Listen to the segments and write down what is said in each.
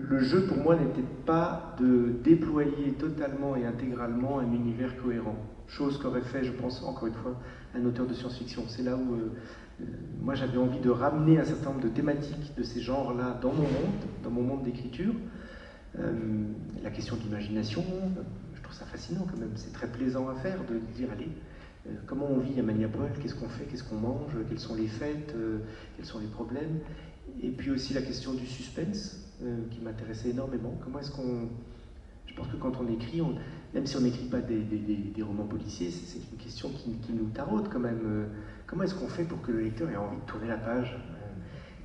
le jeu pour moi n'était pas de déployer totalement et intégralement un univers cohérent. Chose qu'aurait fait, je pense, encore une fois, un auteur de science-fiction. C'est là où moi j'avais envie de ramener un certain nombre de thématiques de ces genres-là dans mon monde d'écriture. La question de l'imagination, je trouve ça fascinant quand même. C'est très plaisant à faire de dire, allez, comment on vit à Maniapol, qu'est-ce qu'on fait, qu'est-ce qu'on mange, quelles sont les fêtes, quels sont les problèmes. Et puis aussi la question du suspense, qui m'intéressait énormément. Comment est-ce qu'on... Je pense que quand on écrit, même si on n'écrit pas des romans policiers, c'est une question qui nous taraude quand même. Comment est-ce qu'on fait pour que le lecteur ait envie de tourner la page?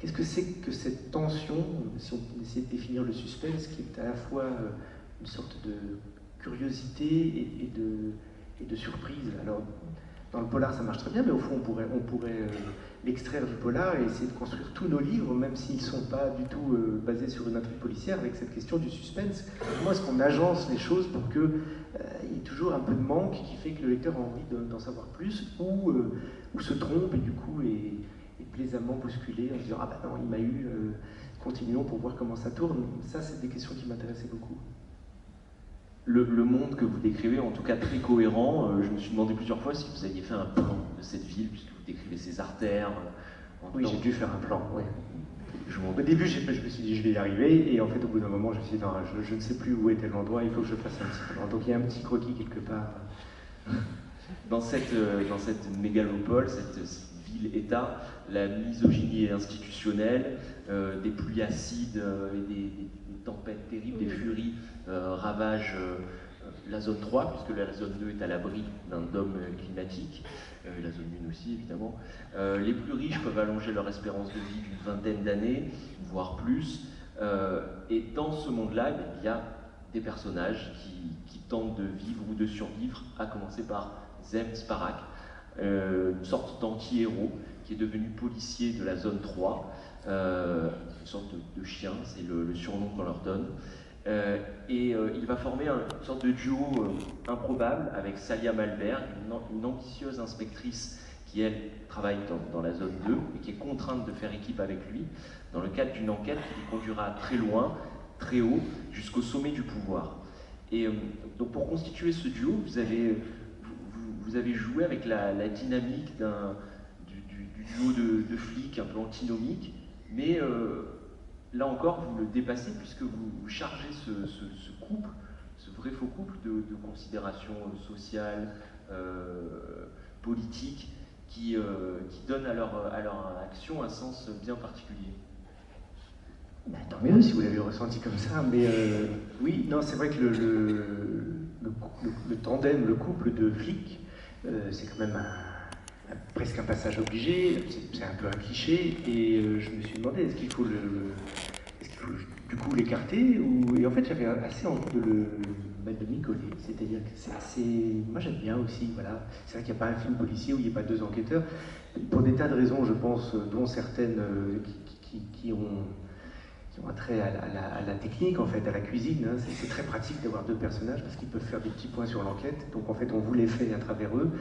Qu'est-ce que c'est que cette tension, si on essaie de définir le suspense, qui est à la fois une sorte de curiosité et de surprise? Alors, dans le polar, ça marche très bien, mais au fond, on pourrait l'extraire du polar et essayer de construire tous nos livres, même s'ils ne sont pas du tout basés sur une intrigue policière, avec cette question du suspense. Comment est-ce qu'on agence les choses pour qu'il y ait toujours un peu de manque qui fait que le lecteur a envie d'en savoir plus, ou se trompe et du coup est plaisamment bousculé en se disant « Ah bah non, il m'a eu, continuons pour voir comment ça tourne ». Ça, c'est des questions qui m'intéressaient beaucoup. Le monde que vous décrivez, en tout cas très cohérent, je me suis demandé plusieurs fois si vous aviez fait un plan de cette ville, puisque vous décrivez ses artères. Oui, j'ai dû faire un plan, oui. Au début, je me suis dit je vais y arriver, et en fait, au bout d'un moment, je me suis dit non, je ne sais plus où était l'endroit, il faut que je fasse un petit plan. Donc il y a un petit croquis quelque part. Dans cette mégalopole, cette ville-État, la misogynie institutionnelle, des pluies acides et des tempêtes terribles, des furies ravagent la zone 3, puisque la zone 2 est à l'abri d'un dôme climatique, la zone 1 aussi évidemment. Les plus riches peuvent allonger leur espérance de vie d'une vingtaine d'années, voire plus, et dans ce monde-là, il y a des personnages qui tentent de vivre ou de survivre, à commencer par Zem Sparak, une sorte d'anti-héros qui est devenu policier de la zone 3, une sorte de chien, c'est le surnom qu'on leur donne. Il va former une sorte de duo improbable avec Salia Malberg, une ambitieuse inspectrice qui, elle, travaille dans la zone 2 et qui est contrainte de faire équipe avec lui dans le cadre d'une enquête qui lui conduira très loin, très haut, jusqu'au sommet du pouvoir. Et donc pour constituer ce duo, vous avez joué avec la dynamique du duo de flics un peu antinomique, mais là encore, vous le dépassez puisque vous chargez ce couple, ce vrai faux couple de considérations sociales, politiques, qui donnent à leur action un sens bien particulier. Bah, tant mieux si vous l'avez ressenti comme ça, mais oui, non, c'est vrai que le tandem, le couple de flics, c'est quand même presque un passage obligé, c'est un peu un cliché, et je me suis demandé, est-ce qu'il faut du coup l'écarter, et en fait j'avais assez envie de m'y coller, c'est-à-dire que c'est assez... Moi j'aime bien aussi, voilà, c'est vrai qu'il n'y a pas un film policier où il n'y a pas deux enquêteurs, pour des tas de raisons, je pense, dont certaines qui ont un trait à la technique, en fait, à la cuisine. Hein. C'est très pratique d'avoir deux personnages parce qu'ils peuvent faire des petits points sur l'enquête. Donc en fait, on vous les fait à travers eux.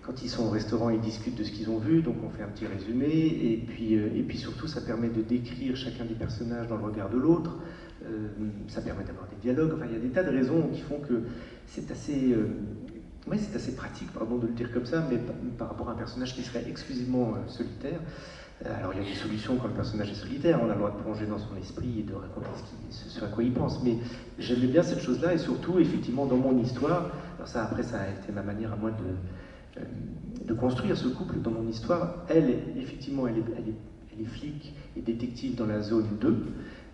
Quand ils sont au restaurant, ils discutent de ce qu'ils ont vu, donc on fait un petit résumé. Et puis surtout, ça permet de décrire chacun des personnages dans le regard de l'autre. Ça permet d'avoir des dialogues. Enfin, il y a des tas de raisons qui font que c'est assez... Oui, c'est assez pratique, pardon de le dire comme ça, mais par rapport à un personnage qui serait exclusivement solitaire. Alors il y a des solutions quand le personnage est solitaire, on a le droit de plonger dans son esprit et de raconter ce à quoi il pense, mais j'aimais bien cette chose-là, et surtout, effectivement, dans mon histoire, alors ça après ça a été ma manière à moi de construire ce couple dans mon histoire. Elle, effectivement, elle est flic et détective dans la zone 2,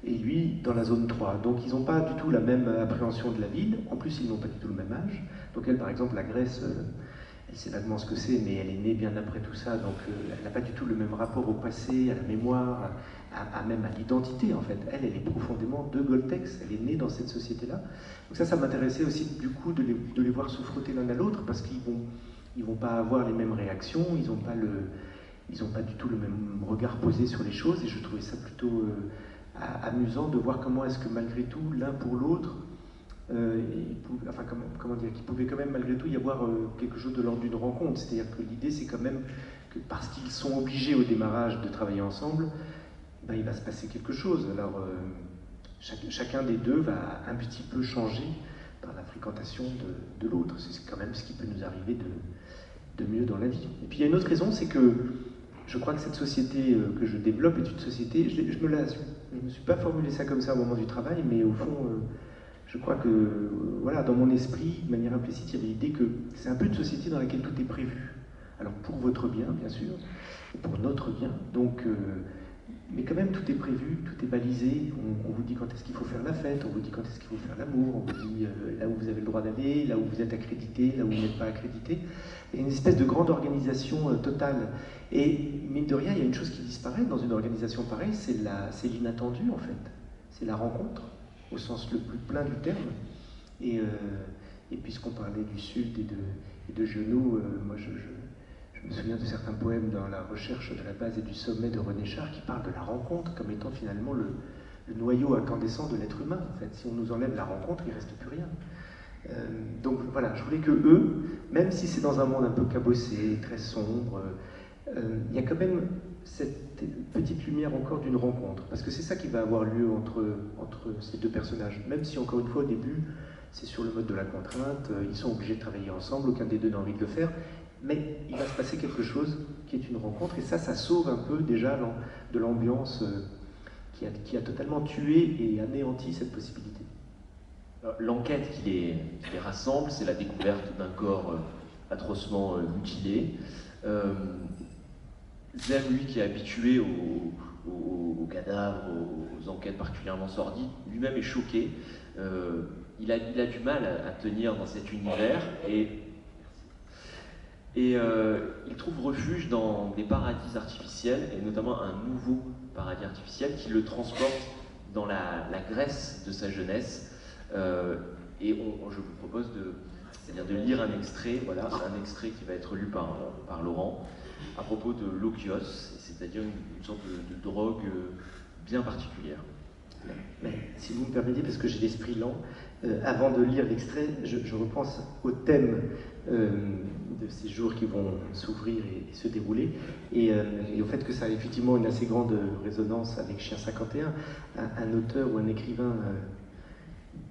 et lui dans la zone 3. Donc ils n'ont pas du tout la même appréhension de la ville, en plus ils n'ont pas du tout le même âge. Donc elle, par exemple, la Grèce... elle sait vaguement ce que c'est, mais elle est née bien après tout ça, donc elle n'a pas du tout le même rapport au passé, à la mémoire, même à l'identité, en fait. Elle est profondément de Goltex, elle est née dans cette société-là. Donc ça m'intéressait aussi, du coup, de les voir se frotter l'un à l'autre, parce qu'ils vont pas avoir les mêmes réactions, ils n'ont pas du tout le même regard posé sur les choses, et je trouvais ça plutôt amusant de voir comment est-ce que, malgré tout, l'un pour l'autre, enfin, comment dire, qu'il pouvait quand même malgré tout y avoir quelque chose de l'ordre d'une rencontre. C'est-à-dire que l'idée, c'est quand même que parce qu'ils sont obligés au démarrage de travailler ensemble, ben, il va se passer quelque chose. Alors, chacun des deux va un petit peu changer par la fréquentation de l'autre. C'est quand même ce qui peut nous arriver de mieux dans la vie. Et puis il y a une autre raison, c'est que je crois que cette société que je développe est une société, je ne me suis pas formulé ça comme ça au moment du travail, mais au fond, je crois que voilà, dans mon esprit, de manière implicite, il y avait l'idée que c'est un peu une société dans laquelle tout est prévu. Alors pour votre bien, bien sûr, et pour notre bien. Donc, mais quand même, tout est prévu, tout est balisé. On vous dit quand est-ce qu'il faut faire la fête, on vous dit quand est-ce qu'il faut faire l'amour, on vous dit là où vous avez le droit d'aller, là où vous êtes accrédité, là où vous n'êtes pas accrédité. Il y a une espèce de grande organisation totale. Et mine de rien, il y a une chose qui disparaît dans une organisation pareille, c'est l'inattendu en fait. C'est la rencontre, au sens le plus plein du terme. Et puisqu'on parlait du Sud et de Giono, moi je me souviens de certains poèmes dans La recherche de la base et du sommet de René Char qui parlent de la rencontre comme étant finalement le noyau incandescent de l'être humain. En fait, si on nous enlève la rencontre, il ne reste plus rien. Donc voilà, je voulais que eux, même si c'est dans un monde un peu cabossé, très sombre, il y a quand même cette petite lumière encore d'une rencontre, parce que c'est ça qui va avoir lieu entre ces deux personnages, même si encore une fois au début c'est sur le mode de la contrainte, ils sont obligés de travailler ensemble, aucun des deux n'a envie de le faire, mais il va se passer quelque chose qui est une rencontre, et ça sauve un peu déjà de l'ambiance qui a totalement tué et anéanti cette possibilité. L'enquête qui les rassemble, c'est la découverte d'un corps atrocement mutilé. Zem, lui, qui est habitué aux cadavres, aux enquêtes particulièrement sordides, lui-même est choqué. Il a du mal à tenir dans cet univers et il trouve refuge dans des paradis artificiels, et notamment un nouveau paradis artificiel qui le transporte dans la Grèce de sa jeunesse. Je vous propose de lire un extrait, voilà, un extrait qui va être lu par Laurent, à propos de l'okios, c'est-à-dire une sorte de drogue bien particulière. Mais si vous me permettez, parce que j'ai l'esprit lent, avant de lire l'extrait, je repense au thème de ces jours qui vont s'ouvrir et se dérouler, et au fait que ça a effectivement une assez grande résonance avec Chien 51, un auteur ou un écrivain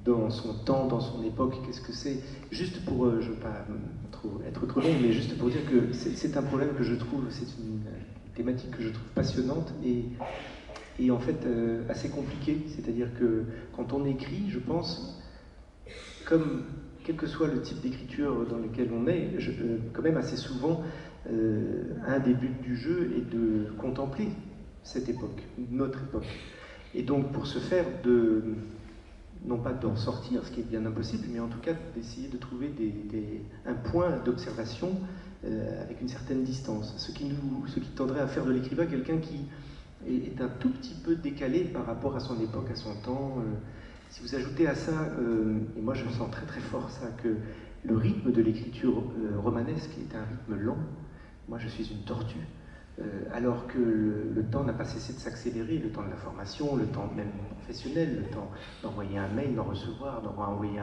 dans son temps, dans son époque, qu'est-ce que c'est? Juste pour, je ne veux pas être trop long, mais juste pour dire que c'est un problème que je trouve, c'est une thématique que je trouve passionnante et en fait assez compliquée. C'est-à-dire que quand on écrit, je pense, comme quel que soit le type d'écriture dans lequel on est, quand même assez souvent, un des buts du jeu est de contempler cette époque, notre époque. Et donc pour ce faire, non pas d'en sortir, ce qui est bien impossible, mais en tout cas d'essayer de trouver un point d'observation avec une certaine distance. Ce qui tendrait à faire de l'écrivain quelqu'un qui est un tout petit peu décalé par rapport à son époque, à son temps. Si vous ajoutez à ça, et moi je sens très très fort ça, que le rythme de l'écriture romanesque est un rythme lent, moi je suis une tortue. Alors que le temps n'a pas cessé de s'accélérer, le temps de la formation, le temps même professionnel, le temps d'envoyer un mail, d'en recevoir, d'en envoyer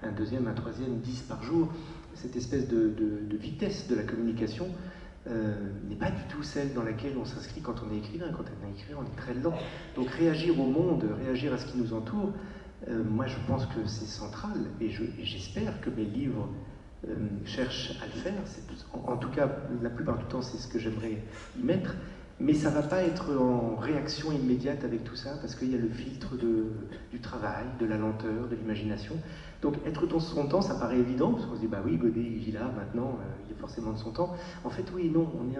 un deuxième, un troisième, 10 par jour, cette espèce de vitesse de la communication n'est pas du tout celle dans laquelle on s'inscrit quand on est écrivain. Quand on est écrivain, on est très lent. Donc réagir au monde, réagir à ce qui nous entoure, moi je pense que c'est central, et j'espère que mes livres cherche à le faire, en tout cas la plupart du temps c'est ce que j'aimerais y mettre, mais ça ne va pas être en réaction immédiate avec tout ça, parce qu'il y a le filtre du travail, de la lenteur, de l'imagination. Donc être dans son temps, ça paraît évident, parce qu'on se dit bah oui, Godet il vit là maintenant, il est forcément de son temps. En fait oui et non, on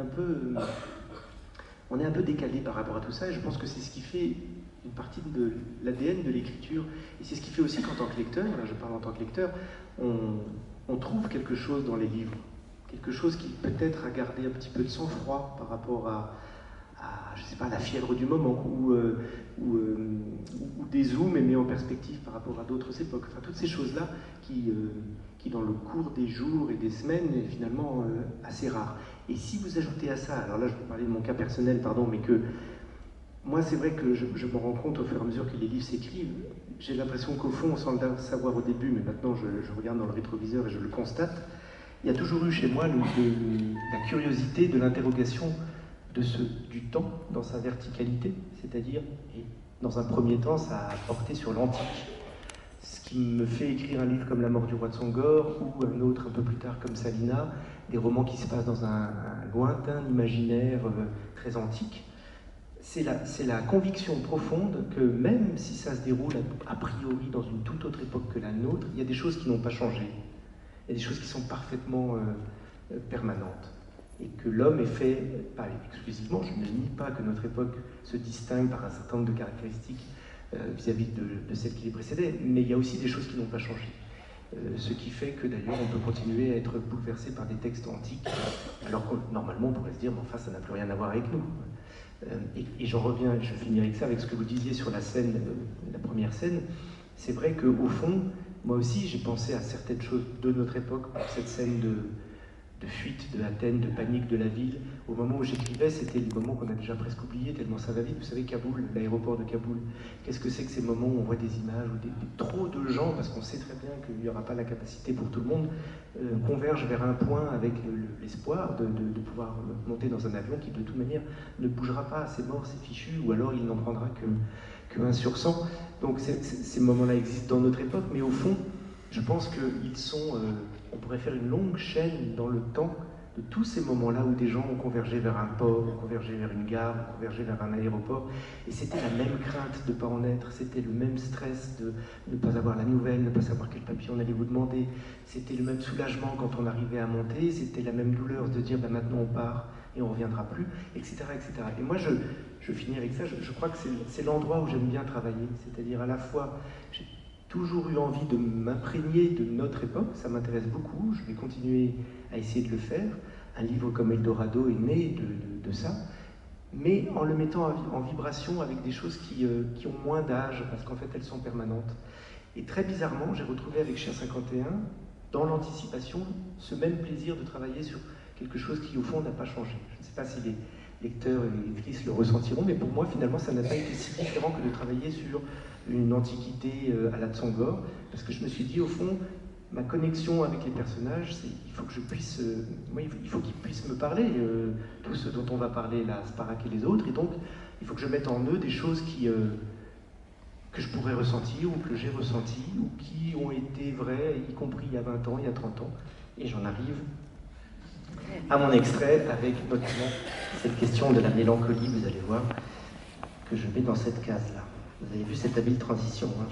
est un peu décalé par rapport à tout ça, et je pense que c'est ce qui fait une partie de l'ADN de l'écriture, et c'est ce qui fait aussi qu'en tant que lecteur, là je parle en tant que lecteur, on trouve quelque chose dans les livres, quelque chose qui peut-être a gardé un petit peu de sang-froid par rapport à je sais pas, la fièvre du moment, ou des zooms mis en perspective par rapport à d'autres époques. Enfin, toutes ces choses-là qui, dans le cours des jours et des semaines, est finalement assez rare. Et si vous ajoutez à ça, alors là je vais parler de mon cas personnel, pardon, mais que moi c'est vrai que je me rends compte au fur et à mesure que les livres s'écrivent, j'ai l'impression qu'au fond, sans le savoir au début, mais maintenant je regarde dans le rétroviseur et je le constate, il y a toujours eu chez moi la curiosité de l'interrogation du temps dans sa verticalité, c'est-à-dire, et dans un premier temps, ça a porté sur l'antique. Ce qui me fait écrire un livre comme La mort du roi de Sangor, ou un autre un peu plus tard comme Salina, des romans qui se passent dans un lointain imaginaire très antique. C'est la conviction profonde que même si ça se déroule a priori dans une toute autre époque que la nôtre, il y a des choses qui n'ont pas changé. Il y a des choses qui sont parfaitement permanentes. Et que l'homme est fait, pas exclusivement, je ne nie pas que notre époque se distingue par un certain nombre de caractéristiques vis-à-vis de celles qui les précédaient, mais il y a aussi des choses qui n'ont pas changé. Ce qui fait que d'ailleurs on peut continuer à être bouleversé par des textes antiques, alors que normalement on pourrait se dire, mais enfin ça n'a plus rien à voir avec nous. Et j'en reviens, je finirai avec ça, avec ce que vous disiez sur la scène, la première scène. C'est vrai qu'au fond, moi aussi j'ai pensé à certaines choses de notre époque, pour cette scène de fuite de Athènes, de panique de la ville. Au moment où j'écrivais, c'était le moment qu'on a déjà presque oublié, tellement ça va vite. Vous savez, Kaboul, l'aéroport de Kaboul, qu'est-ce que c'est que ces moments où on voit des images, où trop de gens, parce qu'on sait très bien qu'il n'y aura pas la capacité pour tout le monde, convergent vers un point avec l'espoir de pouvoir monter dans un avion qui, de toute manière, ne bougera pas, c'est mort, c'est fichu, ou alors il n'en prendra que 1 sur 100. Donc ces moments-là existent dans notre époque, mais au fond, je pense qu'ils sont... on pourrait faire une longue chaîne dans le temps de tous ces moments-là où des gens ont convergé vers un port, ont convergé vers une gare, ont convergé vers un aéroport, et c'était la même crainte de ne pas en être, c'était le même stress de ne pas avoir la nouvelle, ne pas savoir quel papier on allait vous demander, c'était le même soulagement quand on arrivait à monter, c'était la même douleur de dire maintenant on part et on ne reviendra plus, etc., etc. Et moi je finis avec ça, je crois que c'est l'endroit où j'aime bien travailler, c'est-à-dire à la fois... toujours eu envie de m'imprégner de notre époque, ça m'intéresse beaucoup, je vais continuer à essayer de le faire. Un livre comme Eldorado est né de ça, mais en le mettant en vibration avec des choses qui ont moins d'âge, parce qu'en fait elles sont permanentes. Et très bizarrement, j'ai retrouvé avec Chien 51, dans l'anticipation, ce même plaisir de travailler sur quelque chose qui au fond n'a pas changé. Je ne sais pas si les lecteurs et les lectrices le ressentiront, mais pour moi finalement ça n'a pas été si différent que de travailler sur une antiquité à la Tsongor, parce que je me suis dit, au fond, ma connexion avec les personnages, il faut que je puisse, il faut qu'ils puissent me parler, tous ceux dont on va parler là, Sparak et les autres, et donc il faut que je mette en eux des choses que je pourrais ressentir, ou que j'ai ressenties, ou qui ont été vraies, y compris il y a 20 ans, il y a 30 ans, et j'en arrive à mon extrait, avec notamment cette question de la mélancolie, vous allez voir, que je mets dans cette case-là. Vous avez vu cette habile transition, hein?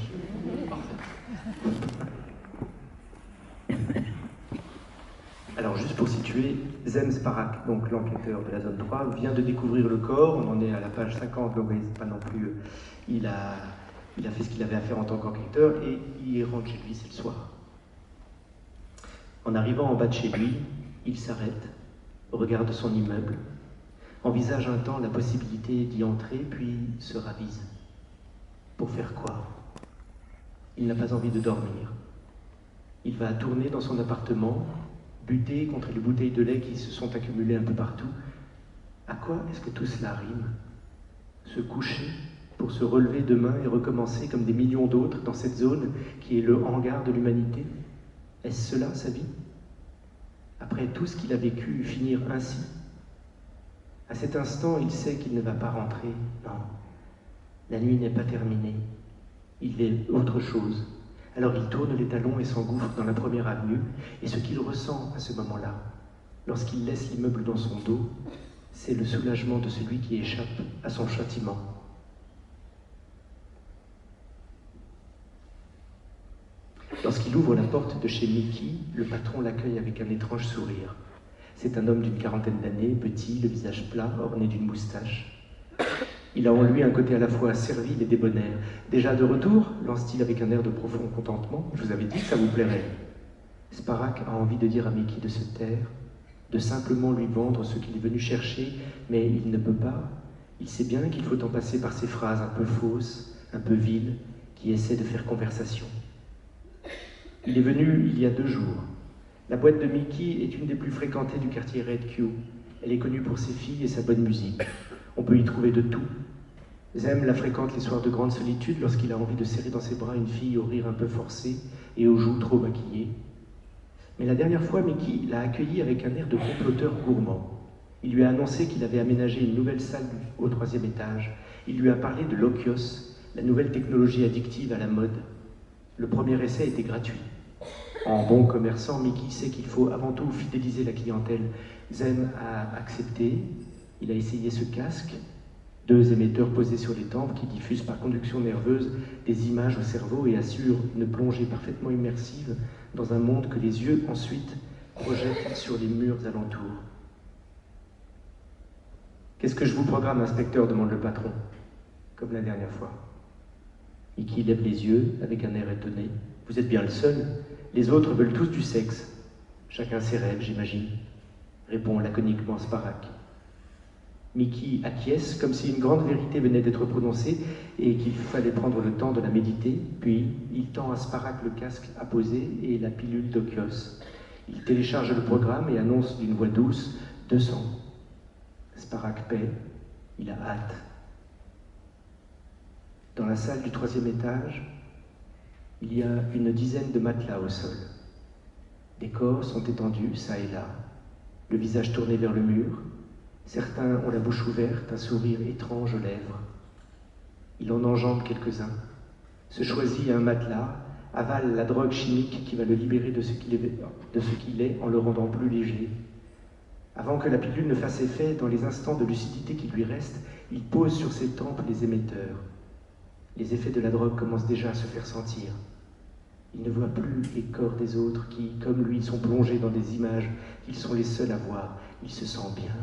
Alors, juste pour situer, Zem Sparak, donc l'enquêteur de la zone 3, vient de découvrir le corps, on en est à la page 50, donc pas non plus... Il a fait ce qu'il avait à faire en tant qu'enquêteur, et il rentre chez lui, c'est le soir. En arrivant en bas de chez lui, il s'arrête, regarde son immeuble, envisage un temps la possibilité d'y entrer, puis se ravise. Pour faire quoi? Il n'a pas envie de dormir. Il va tourner dans son appartement, buter contre les bouteilles de lait qui se sont accumulées un peu partout. À quoi est-ce que tout cela rime? Se coucher pour se relever demain et recommencer comme des millions d'autres dans cette zone qui est le hangar de l'humanité? Est-ce cela sa vie? Après tout ce qu'il a vécu, finir ainsi? À cet instant, il sait qu'il ne va pas rentrer. Non. La nuit n'est pas terminée, il est autre chose. Alors il tourne les talons et s'engouffre dans la première avenue, et ce qu'il ressent à ce moment-là, lorsqu'il laisse l'immeuble dans son dos, c'est le soulagement de celui qui échappe à son châtiment. Lorsqu'il ouvre la porte de chez Mickey, le patron l'accueille avec un étrange sourire. C'est un homme d'une 40aine d'années, petit, le visage plat, orné d'une moustache. Il a en lui un côté à la fois servile et débonnaire. Déjà de retour, lance-t-il avec un air de profond contentement. Je vous avais dit que ça vous plairait. Sparak a envie de dire à Mickey de se taire, de simplement lui vendre ce qu'il est venu chercher, mais il ne peut pas. Il sait bien qu'il faut en passer par ces phrases un peu fausses, un peu viles, qui essaient de faire conversation. Il est venu il y a 2 jours. La boîte de Mickey est une des plus fréquentées du quartier Red Q. Elle est connue pour ses filles et sa bonne musique. On peut y trouver de tout. Zem la fréquente les soirs de grande solitude lorsqu'il a envie de serrer dans ses bras une fille au rire un peu forcé et aux joues trop maquillées. Mais la dernière fois, Mickey l'a accueilli avec un air de comploteur gourmand. Il lui a annoncé qu'il avait aménagé une nouvelle salle au 3e étage. Il lui a parlé de Lokios, la nouvelle technologie addictive à la mode. Le premier essai était gratuit. En bon commerçant, Mickey sait qu'il faut avant tout fidéliser la clientèle. Zem a accepté, il a essayé ce casque, 2 émetteurs posés sur les tempes qui diffusent par conduction nerveuse des images au cerveau et assurent une plongée parfaitement immersive dans un monde que les yeux ensuite projettent sur les murs alentours. « Qu'est-ce que je vous programme, inspecteur ?» demande le patron, comme la dernière fois. Mickey lève les yeux avec un air étonné. « Vous êtes bien le seul. Les autres veulent tous du sexe. Chacun ses rêves, j'imagine, » répond laconiquement Sparak. Mickey acquiesce comme si une grande vérité venait d'être prononcée et qu'il fallait prendre le temps de la méditer, puis il tend à Sparak le casque apposé et la pilule d'Okios. Il télécharge le programme et annonce d'une voix douce « 200 ». Sparak paie, il a hâte. Dans la salle du 3e étage, il y a une dizaine de matelas au sol. Des corps sont étendus, ça et là, le visage tourné vers le mur. Certains ont la bouche ouverte, un sourire étrange aux lèvres. Il en enjambe quelques-uns, se choisit un matelas, avale la drogue chimique qui va le libérer de ce qu'il est en le rendant plus léger. Avant que la pilule ne fasse effet, dans les instants de lucidité qui lui restent, il pose sur ses tempes les émetteurs. Les effets de la drogue commencent déjà à se faire sentir. Il ne voit plus les corps des autres qui, comme lui, sont plongés dans des images qu'ils sont les seuls à voir. Il se sent bien.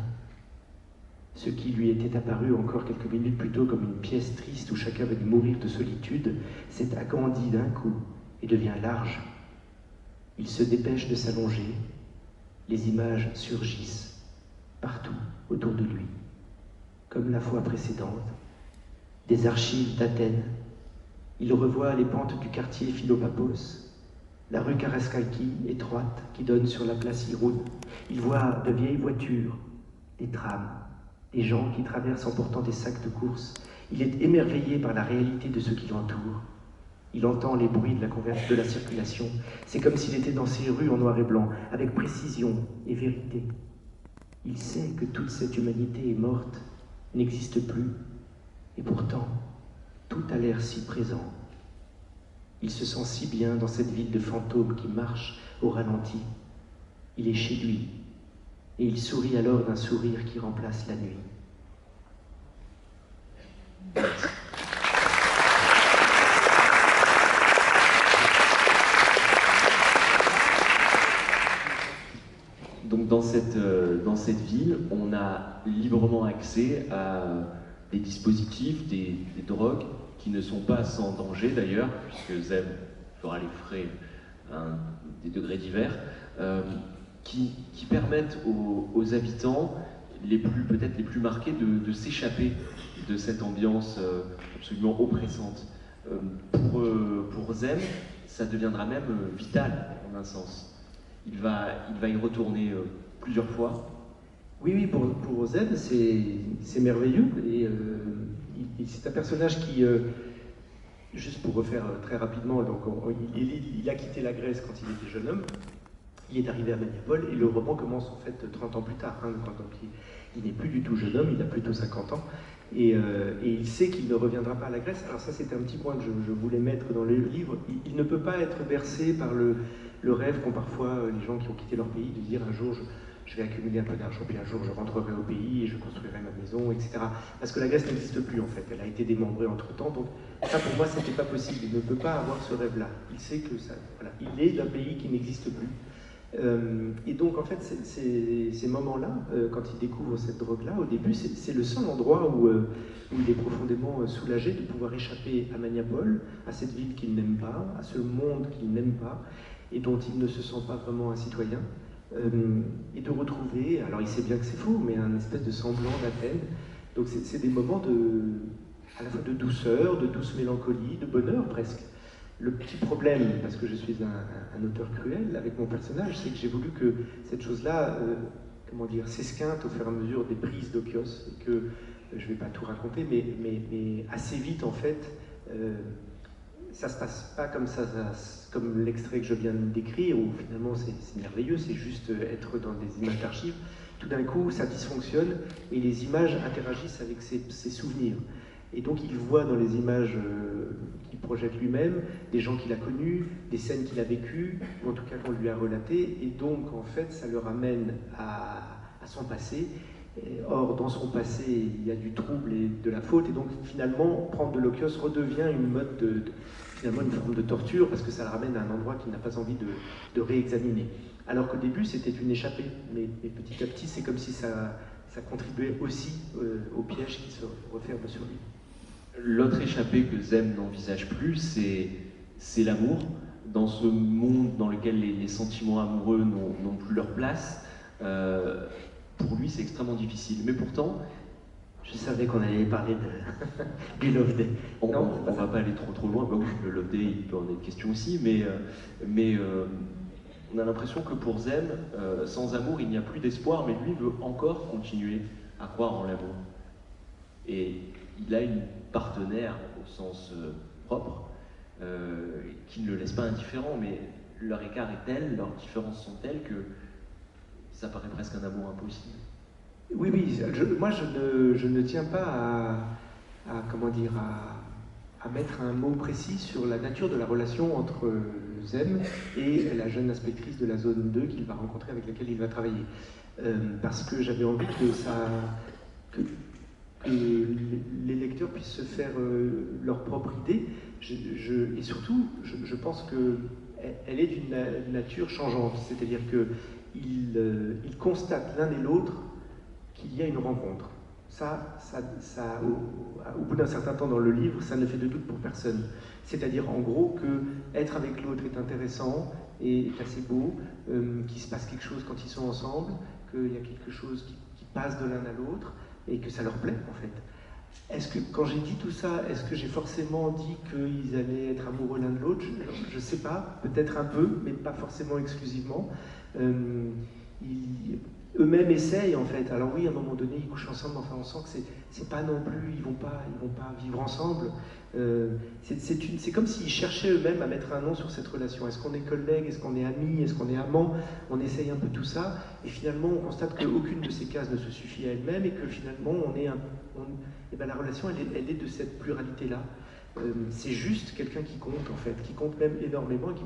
Ce qui lui était apparu encore quelques minutes plus tôt comme une pièce triste où chacun venait mourir de solitude s'est agrandi d'un coup et devient large. Il se dépêche de s'allonger. Les images surgissent partout autour de lui, comme la fois précédente. Des archives d'Athènes. Il revoit les pentes du quartier Philopapos, la rue Karaskalki, étroite, qui donne sur la place Iroun. Il voit de vieilles voitures, des trams, des gens qui traversent en portant des sacs de course. Il est émerveillé par la réalité de ce qui l'entoure. Il entend les bruits de la circulation. C'est comme s'il était dans ces rues en noir et blanc, avec précision et vérité. Il sait que toute cette humanité est morte, n'existe plus, et pourtant, tout a l'air si présent. Il se sent si bien dans cette ville de fantômes qui marche au ralenti. Il est chez lui, et il sourit alors d'un sourire qui remplace la nuit. Donc dans cette ville, on a librement accès à des dispositifs, des drogues qui ne sont pas sans danger d'ailleurs, puisque Zem fera les frais à des degrés divers, qui permettent aux habitants peut-être les plus marqués de s'échapper de cette ambiance absolument oppressante. Pour Zem, ça deviendra même vital en un sens. Il va y retourner plusieurs fois. Oui, pour Zem, c'est merveilleux. Et c'est un personnage qui, juste pour refaire très rapidement, donc il a quitté la Grèce quand il était jeune homme. Il est arrivé à Maniapol et le roman commence en fait 30 ans plus tard. Donc il n'est plus du tout jeune homme, il a plutôt 50 ans. Et il sait qu'il ne reviendra pas à la Grèce. Alors ça, c'était un petit point que je voulais mettre dans le livre. Il ne peut pas être bercé par le rêve qu'ont parfois les gens qui ont quitté leur pays, de dire un jour je vais accumuler un peu d'argent, puis un jour je rentrerai au pays et je construirai ma maison, etc. Parce que la Grèce n'existe plus en fait, elle a été démembrée entre-temps, donc ça pour moi c'était pas possible, il ne peut pas avoir ce rêve-là. Il sait que ça, voilà, il est d'un pays qui n'existe plus. Et donc en fait ces moments-là, quand il découvre cette drogue-là, au début c'est le seul endroit où il est profondément soulagé de pouvoir échapper à Maniapol, à cette ville qu'il n'aime pas, à ce monde qu'il n'aime pas et dont il ne se sent pas vraiment un citoyen. Et de retrouver, alors il sait bien que c'est faux, mais un espèce de semblant d'Athènes. Donc c'est des moments à la fois de douceur, de douce mélancolie, de bonheur presque. Le petit problème, parce que je suis un auteur cruel avec mon personnage, c'est que j'ai voulu que cette chose-là, s'esquinte au fur et à mesure des prises d'Okios, et que, je ne vais pas tout raconter, mais assez vite en fait, ça ne se passe pas comme ça, comme l'extrait que je viens de décrire, où finalement c'est merveilleux, c'est juste être dans des images d'archives. Tout d'un coup, ça dysfonctionne et les images interagissent avec ses souvenirs. Et donc il voit dans les images qu'il projette lui-même des gens qu'il a connus, des scènes qu'il a vécues, ou en tout cas qu'on lui a relatées, et donc en fait ça le ramène à son passé. Or, dans son passé, il y a du trouble et de la faute, et donc finalement, prendre de l'opios redevient une mode finalement une forme de torture, parce que ça le ramène à un endroit qu'il n'a pas envie de réexaminer. Alors qu'au début, c'était une échappée, mais petit à petit, c'est comme si ça contribuait aussi au piège qui se referme sur lui. L'autre échappée que Zem n'envisage plus, c'est l'amour. Dans ce monde dans lequel les sentiments amoureux n'ont plus leur place, pour lui, c'est extrêmement difficile. Mais pourtant, je savais qu'on allait parler du Love Day. On ne va pas aller trop loin. Bah oui, le Love Day, il peut en être question aussi, mais on a l'impression que pour Zem, sans amour, il n'y a plus d'espoir, mais lui veut encore continuer à croire en l'amour. Et il a une partenaire au sens propre, qui ne le laisse pas indifférent, mais leur écart est tel, leurs différences sont telles que ça paraît presque un amour impossible. Oui, moi je ne tiens pas à mettre un mot précis sur la nature de la relation entre Zem et la jeune inspectrice de la zone 2 qu'il va rencontrer, avec laquelle il va travailler. Parce que j'avais envie que les lecteurs puissent se faire leur propre idée. Et surtout, je pense qu'elle est d'une nature changeante, c'est-à-dire qu'ils constatent l'un et l'autre qu'il y a une rencontre. Au bout d'un certain temps dans le livre, ça ne fait de doute pour personne. C'est-à-dire en gros que être avec l'autre est intéressant et est assez beau, qu'il se passe quelque chose quand ils sont ensemble, qu'il y a quelque chose qui passe de l'un à l'autre et que ça leur plaît en fait. Est-ce que quand j'ai dit tout ça, est-ce que j'ai forcément dit qu'ils allaient être amoureux l'un de l'autre? Je ne sais pas, peut-être un peu, mais pas forcément exclusivement. Eux-mêmes essayent en fait. Alors oui, à un moment donné, ils couchent ensemble, enfin on sent que c'est pas non plus, ils vont pas vivre ensemble. C'est comme s'ils cherchaient eux-mêmes à mettre un nom sur cette relation. Est-ce qu'on est collègues, est-ce qu'on est amis, est-ce qu'on est amants? On essaye un peu tout ça, et finalement on constate qu'aucune de ces cases ne se suffit à elle-même, et que finalement la relation elle est de cette pluralité-là. C'est juste quelqu'un qui compte en fait, qui compte même énormément, et qui